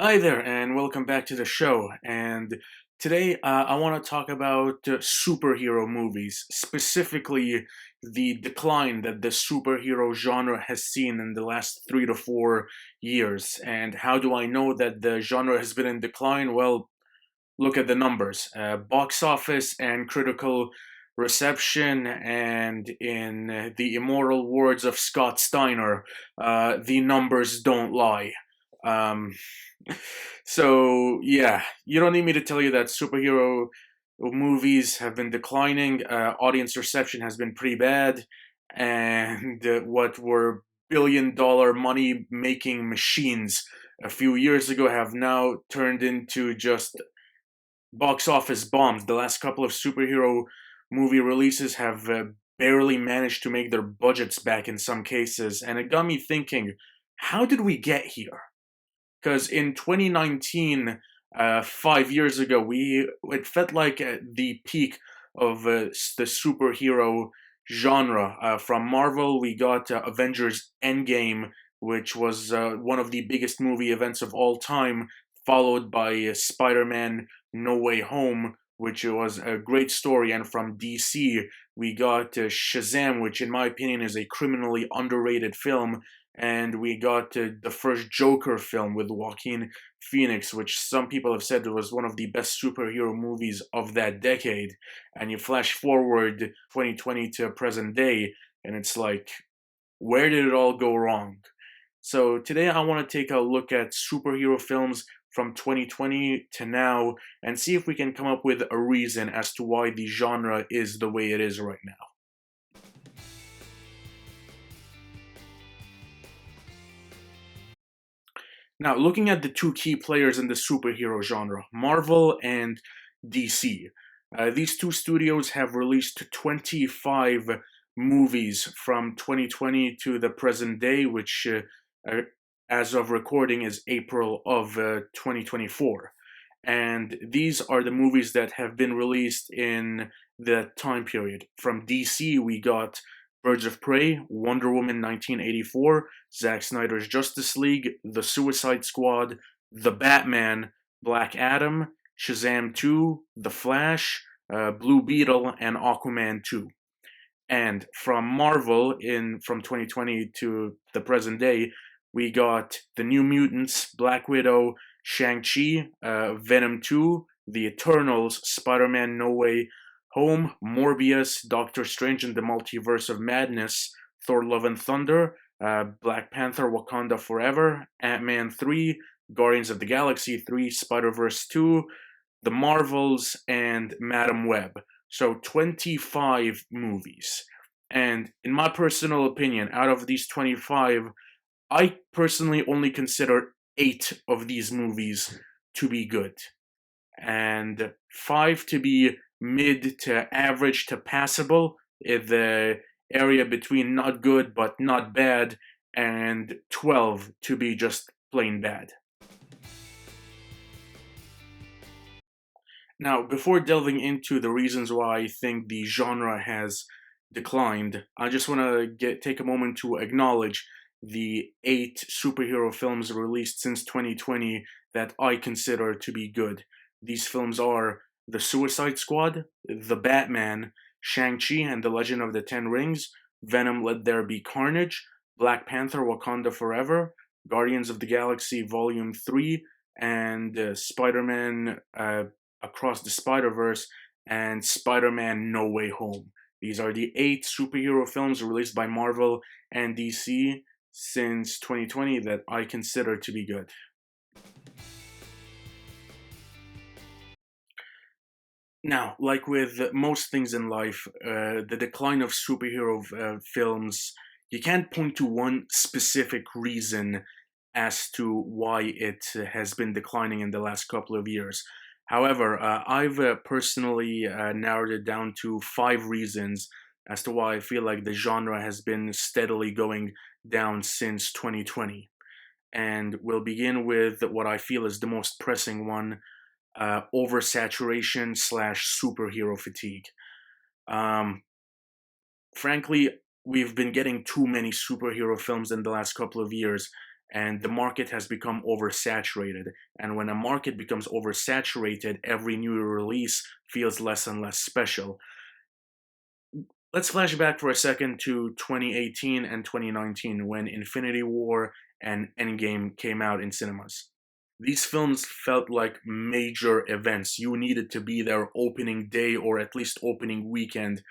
Hi there, and welcome back to the show. And today I want to talk about superhero movies, specifically the decline that the superhero genre has seen in the last 3 to 4 years. And how do I know that the genre has been in decline? Well, look at the numbers box office and critical reception, and in the immortal words of Scott Steiner, the numbers don't lie. Um, so yeah, you don't need me to tell you that superhero movies have been declining. Audience reception has been pretty bad, and what were billion-dollar money-making machines a few years ago have now turned into just box office bombs. The last couple of superhero movie releases have barely managed to make their budgets back in some cases, and it got me thinking, how did we get here? Because in 2019, 5 years ago, we it felt like the peak of the superhero genre. From Marvel, we got Avengers Endgame, which was one of the biggest movie events of all time, followed by Spider-Man No Way Home, which was a great story. And from DC, we got Shazam, which in my opinion is a criminally underrated film, and we got the first Joker film with Joaquin Phoenix, which some people have said was one of the best superhero movies of that decade. And you flash forward 2020 to present day, and it's like, where did it all go wrong? So today I want to take a look at superhero films from 2020 to now and see if we can come up with a reason as to why the genre is the way it is right now. Now, looking at the two key players in the superhero genre, Marvel and DC, these two studios have released 25 movies from 2020 to the present day, which, uh, as of recording, is April of 2024. And these are the movies that have been released in that time period. From DC, we got Birds of Prey, Wonder Woman 1984, Zack Snyder's Justice League, The Suicide Squad, The Batman, Black Adam, Shazam 2, The Flash, Blue Beetle, and Aquaman 2. And from Marvel, in from 2020 to the present day, we got The New Mutants, Black Widow, Shang-Chi, Venom 2, The Eternals, Spider-Man No Way Home, Morbius, Doctor Strange and the Multiverse of Madness, Thor Love and Thunder, Black Panther Wakanda Forever, Ant-Man 3, Guardians of the Galaxy 3, Spider-Verse 2, The Marvels, and Madam Web. So 25 movies. And in my personal opinion, out of these 25, I personally only consider 8 of these movies to be good, and 5 to be mid to average to passable, in the area between not good but not bad, and 12 to be just plain bad. Now, before delving into the reasons why I think the genre has declined, I just want to take a moment to acknowledge the 8 superhero films released since 2020 that I consider to be good. These films are The Suicide Squad, The Batman, Shang-Chi and the Legend of the Ten Rings, Venom Let There Be Carnage, Black Panther Wakanda Forever, Guardians of the Galaxy Volume 3, and Spider-Man Across the Spider-Verse, and Spider-Man No Way Home. These are the 8 superhero films released by Marvel and DC since 2020 that I consider to be good. Now, like with most things in life, the decline of superhero films, you can't point to one specific reason as to why it has been declining in the last couple of years. However, I've personally narrowed it down to 5 reasons as to why I feel like the genre has been steadily going down since 2020. And we'll begin with what I feel is the most pressing one, oversaturation slash superhero fatigue. Um, Frankly, we've been getting too many superhero films in the last couple of years, and the market has become oversaturated. And when a market becomes oversaturated, every new release feels less and less special. Let's flash back for a second to 2018 and 2019 when Infinity War and Endgame came out in cinemas. These films felt like major events. You needed to be there opening day or at least opening weekend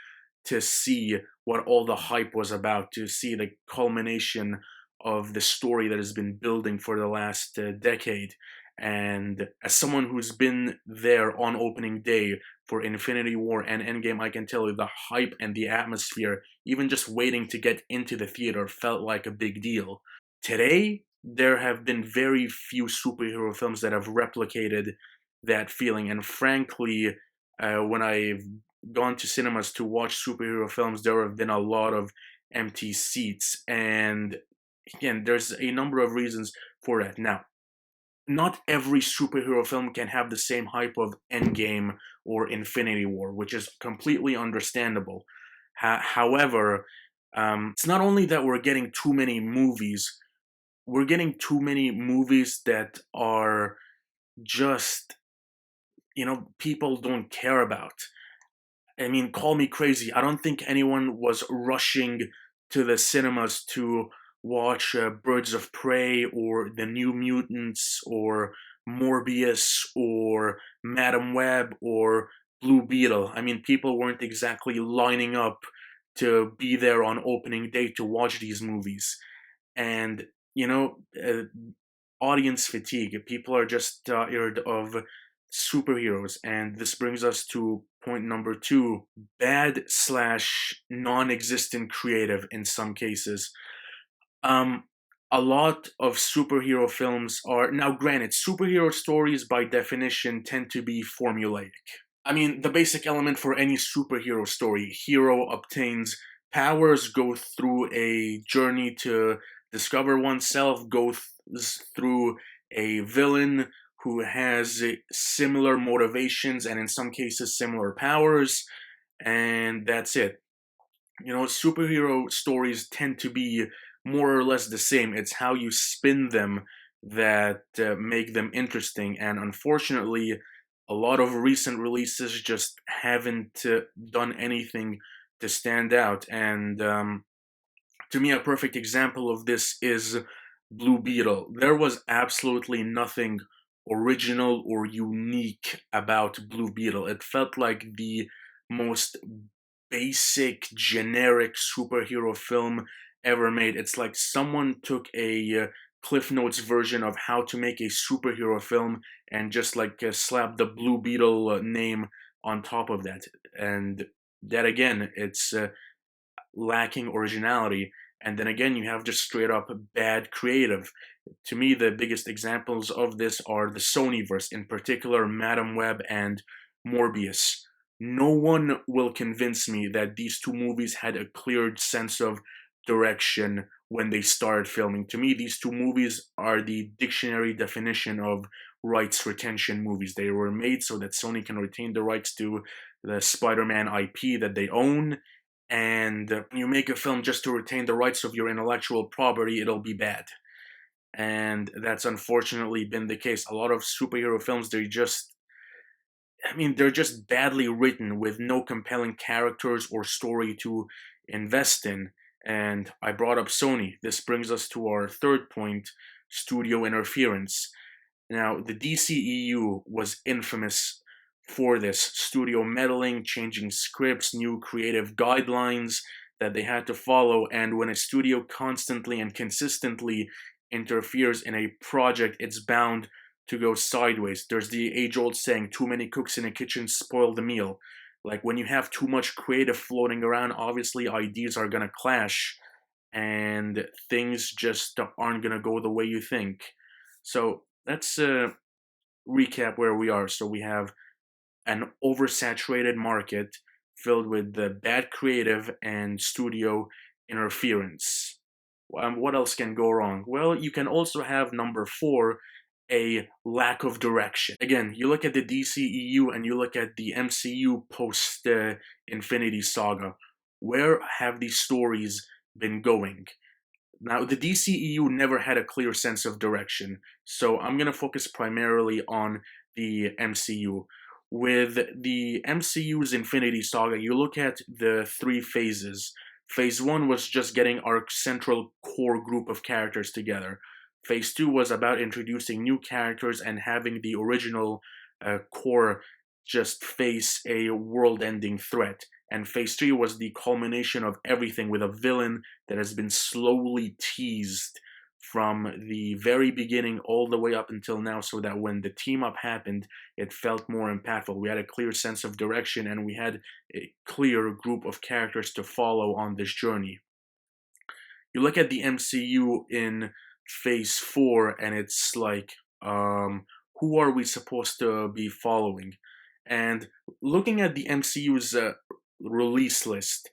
to see what all the hype was about, to see the culmination of the story that has been building for the last decade. And as someone who's been there on opening day for Infinity War and Endgame, I can tell you the hype and the atmosphere, even just waiting to get into the theater, felt like a big deal. Today, there have been very few superhero films that have replicated that feeling, and frankly, when I've gone to cinemas to watch superhero films, there have been a lot of empty seats. And again, there's a number of reasons for that. Now, not every superhero film can have the same hype of Endgame or Infinity War, which is completely understandable. However, it's not only that we're getting too many movies, we're getting too many movies that are just, people don't care about. I mean, call me crazy. I don't think anyone was rushing to the cinemas to watch Birds of Prey or The New Mutants or Morbius or Madam Web or Blue Beetle. I mean, people weren't exactly lining up to be there on opening day to watch these movies. And, you know, uh, audience fatigue. People are just tired of superheroes. And this brings us to point number two: bad slash non existent creative in some cases. Um, a lot of superhero films are, now granted, superhero stories by definition tend to be formulaic. I mean, the basic element for any superhero story: hero obtains powers, go through a journey to discover oneself, through a villain who has similar motivations and in some cases similar powers, and that's it. Superhero stories tend to be more or less the same. It's how you spin them that make them interesting. And unfortunately, a lot of recent releases just haven't done anything to stand out. And to me, a perfect example of this is Blue Beetle. There was absolutely nothing original or unique about Blue Beetle. It felt like the most basic, generic superhero film ever made. It's like someone took a Cliff Notes version of how to make a superhero film and just like slapped the Blue Beetle name on top of that. And that again, it's lacking originality. And then again, you have just straight up bad creative. To me, the biggest examples of this are the Sonyverse, in particular, Madam Web and Morbius. No one will convince me that these two movies had a clear sense of direction when they started filming. To me, these two movies are the dictionary definition of rights retention movies. They were made so that Sony can retain the rights to the Spider Man IP that they own, and when you make a film just to retain the rights of your intellectual property, it'll be bad. And that's unfortunately been the case. A lot of superhero films, they're just badly written with no compelling characters or story to invest in. And I brought up Sony. This brings us to our third point: studio interference. Now, the DCEU was infamous for this: studio meddling, changing scripts, new creative guidelines that they had to follow. And when a studio constantly and consistently interferes in a project, it's bound to go sideways. There's the age old saying, too many cooks in a kitchen spoil the meal. Like when you have too much creative floating around, obviously ideas are going to clash and things just aren't going to go the way you think. So let's recap where we are. So we have an oversaturated market filled with the bad creative and studio interference. What else can go wrong? Well, you can also have number four, a lack of direction. Again, you look at the DCEU and you look at the MCU post Infinity Saga. Where have these stories been going? Now, the DCEU never had a clear sense of direction, so I'm going to focus primarily on the MCU. With the MCU's Infinity Saga, you look at the three phases. Phase 1 was just getting our central core group of characters together. Phase 2 was about introducing new characters and having the original core just face a world ending threat. And Phase 3 was the culmination of everything with a villain that has been slowly teased from the very beginning all the way up until now, so that when the team up happened, it felt more impactful. We had a clear sense of direction and we had a clear group of characters to follow on this journey. You look at the MCU in Phase 4 and it's like, who are we supposed to be following? And looking at the MCU's release list,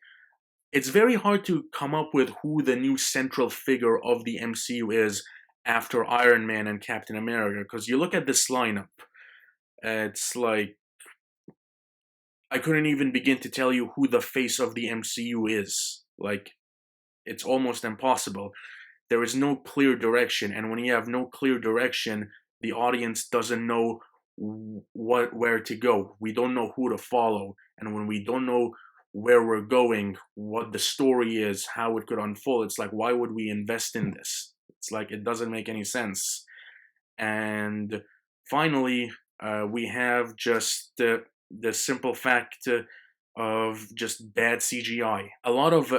it's very hard to come up with who the new central figure of the MCU is after Iron Man and Captain America, because you look at this lineup, it's like I couldn't even begin to tell you who the face of the MCU is. Like, it's almost impossible. There is no clear direction, and when you have no clear direction, the audience doesn't know where to go. We don't know who to follow, and when we don't know where we're going, what the story is, how it could unfold, it's like, why would we invest in this? It's like, it doesn't make any sense. And finally, we have just the simple fact of just bad CGI. A lot of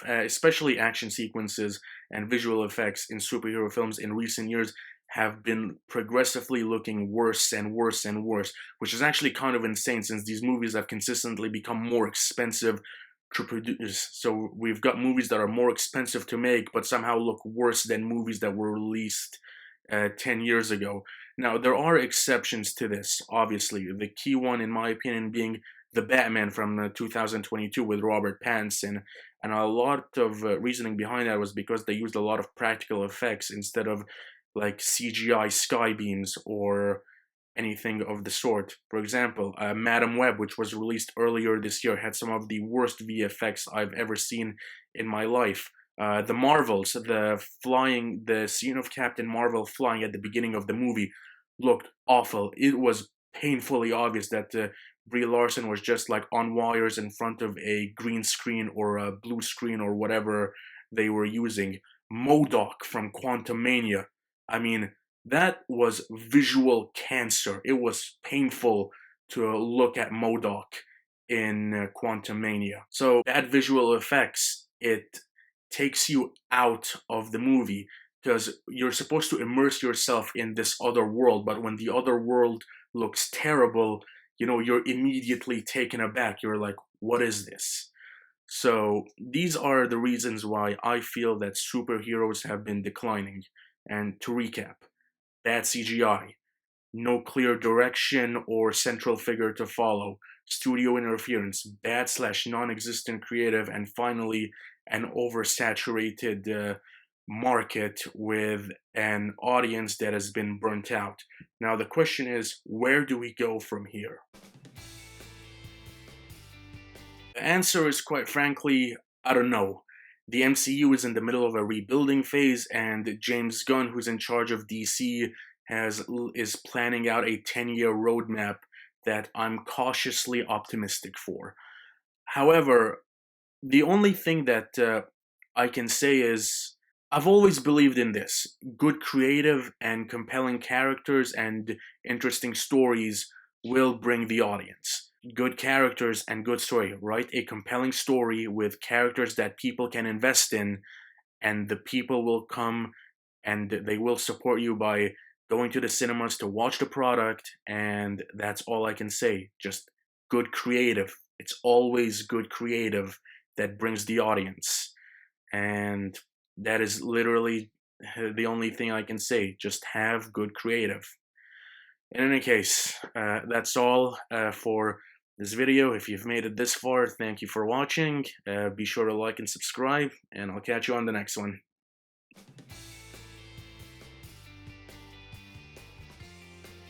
especially action sequences and visual effects in superhero films in recent years have been progressively looking worse and worse and worse, which is actually kind of insane since these movies have consistently become more expensive to produce. So we've got movies that are more expensive to make, but somehow look worse than movies that were released 10 years ago. Now, there are exceptions to this, obviously. The key one, in my opinion, being the Batman from 2022 with Robert Pattinson. And a lot of reasoning behind that was because they used a lot of practical effects instead of like CGI sky beams or anything of the sort. For example, Madam Web, which was released earlier this year, had some of the worst VFX I've ever seen in my life. The Marvels, the scene of Captain Marvel flying at the beginning of the movie looked awful. It was painfully obvious that Brie Larson was just like on wires in front of a green screen or a blue screen or whatever they were using. MODOK from Quantumania. I mean, that was visual cancer. It was painful to look at MODOK in Quantumania. So bad visual effects, it takes you out of the movie because you're supposed to immerse yourself in this other world, but when the other world looks terrible, you know, you're immediately taken aback. You're like, what is this? So these are the reasons why I feel that superheroes have been declining. And to recap, bad CGI, no clear direction or central figure to follow, studio interference, bad/non-existent creative, and finally, an oversaturated market with an audience that has been burnt out. Now, the question is, where do we go from here? The answer is, quite frankly, I don't know. The MCU is in the middle of a rebuilding phase, and James Gunn, who's in charge of DC, is planning out a 10-year roadmap that I'm cautiously optimistic for. However, the only thing that I can say is I've always believed in this. Good creative and compelling characters and interesting stories will bring the audience. Good characters and good story. Write a compelling story with characters that people can invest in, and the people will come and they will support you by going to the cinemas to watch the product, and that's all I can say. Just good creative. It's always good creative that brings the audience. And that is literally the only thing I can say. Just have good creative. In any case, that's all for this video. If you've made it this far, thank you for watching. Be sure to like and subscribe, and I'll catch you on the next one.